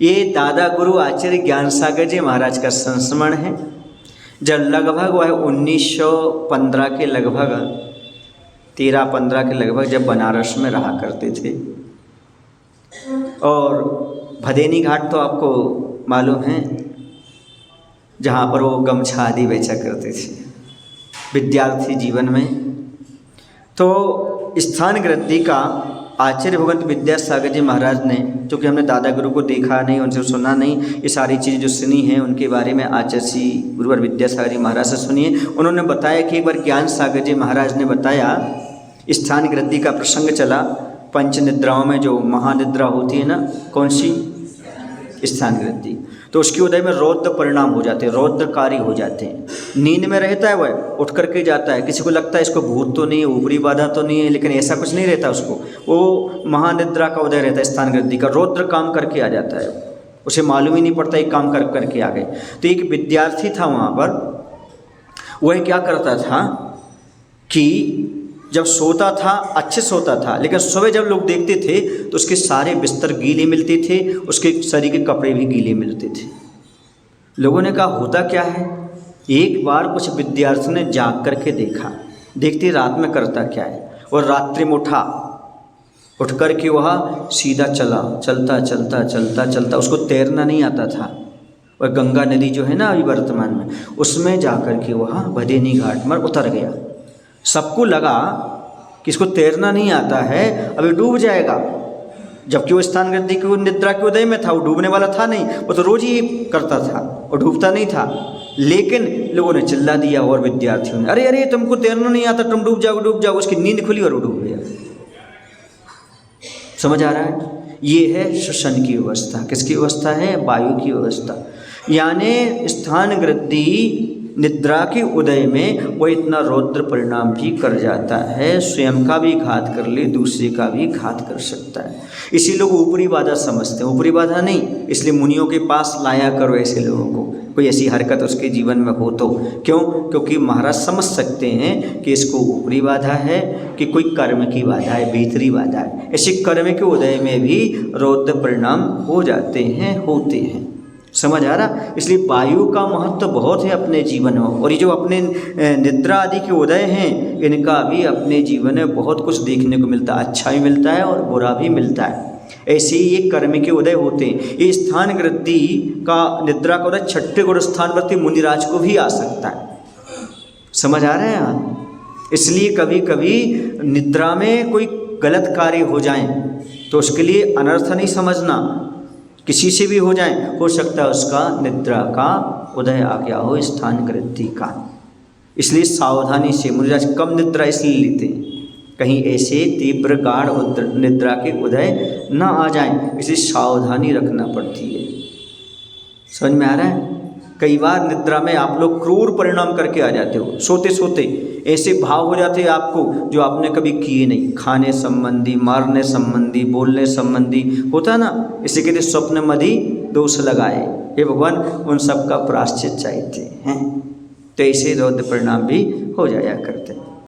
ये दादा गुरु आचार्य ज्ञान सागर जी महाराज का संस्मरण है। जब लगभग वह 1915 के लगभग 13-15 के लगभग जब बनारस में रहा करते थे। और भदेनी घाट तो आपको मालूम है, जहाँ पर वो गमछा आदि बेचा करते थे विद्यार्थी जीवन में। तो स्थान गृद्धि का आचार्य भगवंत विद्यासागर जी महाराज ने, क्योंकि हमने दादा गुरु को देखा नहीं, उनसे सुना नहीं, ये सारी चीज़ें जो सुनी हैं उनके बारे में आचार्य श्री गुरुवर विद्यासागर जी महाराज से सुनिए। उन्होंने बताया कि एक बार ज्ञान सागर जी महाराज ने बताया, स्थान गृद्धि का प्रसंग चला। पंच निद्राओं में जो महानिद्रा होती है ना, कौन सी? स्थान गृद्धि। तो उसके उदय में रौद्र परिणाम हो जाते हैं, रौद्रकारी हो जाते हैं। नींद में रहता है वह, उठ करके जाता है। किसी को लगता है इसको भूत तो नहीं है, ऊपरी बाधा तो नहीं है, लेकिन ऐसा कुछ नहीं रहता उसको। वो महानिद्रा का उदय रहता है स्थान गृद्धि का, रौद्र काम करके आ जाता है, उसे मालूम ही नहीं पड़ता एक काम करके आ गए। तो एक विद्यार्थी था वहाँ पर, वह क्या करता था कि जब सोता था अच्छे सोता था, लेकिन सुबह जब लोग देखते थे तो उसके सारे बिस्तर गीले मिलते थे, उसके शरीर के कपड़े भी गीले मिलते थे। लोगों ने कहा होता क्या है। एक बार कुछ विद्यार्थी ने जाग करके देखा, देखते रात में करता क्या है। और रात्रि में उठ करके वह सीधा चलता, उसको तैरना नहीं आता था। वह गंगा नदी जो है ना अभी वर्तमान में, उसमें जा कर के वह भदेनी घाट में उतर गया। सबको लगा कि इसको तैरना नहीं आता है, अभी डूब जाएगा। जबकि वो स्थान गृद्धि की निद्रा के उदय में था, वो डूबने वाला था नहीं, वो तो रोज ही करता था और डूबता नहीं था। लेकिन लोगों ने चिल्ला दिया और विद्यार्थियों ने, अरे अरे तुमको तैरना नहीं आता, तुम डूब जाओ। उसकी नींद खुली और वो डूब गया। समझ आ रहा है? ये है श्वसन की व्यवस्था। किसकी व्यवस्था है? वायु की व्यवस्था। यानी स्थान गृद्धि निद्रा के उदय में वो इतना रौद्र परिणाम भी कर जाता है, स्वयं का भी घात कर ले, दूसरे का भी घात कर सकता है। इसी लोग ऊपरी बाधा समझते हैं, ऊपरी बाधा नहीं। इसलिए मुनियों के पास लाया करो ऐसे लोगों को, कोई ऐसी हरकत उसके जीवन में हो तो। क्यों? क्योंकि महाराज समझ सकते हैं कि इसको ऊपरी बाधा है कि कोई कर्म की बाधा है, भीतरी बाधा है। ऐसे कर्म के उदय में भी रौद्र परिणाम हो जाते हैं, होते हैं। समझ आ रहा? इसलिए वायु का महत्व बहुत है अपने जीवन में। और ये जो अपने निद्रा आदि के उदय हैं, इनका भी अपने जीवन में बहुत कुछ देखने को मिलता है, अच्छा भी मिलता है और बुरा भी मिलता है। ऐसे ही ये कर्म के उदय होते हैं। ये स्थान गृद्धि का निद्रा का उदय छठे गुरु स्थानवर्ती मुनिराज को भी आ सकता है। समझ आ रहा है यहाँ? इसलिए कभी कभी निद्रा में कोई गलत कार्य हो जाए तो उसके लिए अनर्थ नहीं समझना, किसी से भी हो जाए, हो सकता है उसका निद्रा का उदय आ गया हो स्थान गृद्धि का। इसलिए सावधानी से मुनिराज कम निद्रा इसलिए लेते हैं, कहीं ऐसे तीव्र गाढ़ निद्रा के उदय न आ जाए, इसलिए सावधानी रखना पड़ती है। समझ में आ रहा है? कई बार निद्रा में आप लोग क्रूर परिणाम करके आ जाते हो, सोते सोते ऐसे भाव हो जाते हैं आपको जो आपने कभी किए नहीं, खाने संबंधी, मारने संबंधी, बोलने संबंधी होता ना। इसे कहते स्वप्न मदि दोष लगाए, हे भगवान उन सब का प्रायश्चित चाहिए हैं। तो ऐसे रौद्र परिणाम भी हो जाया करते हैं।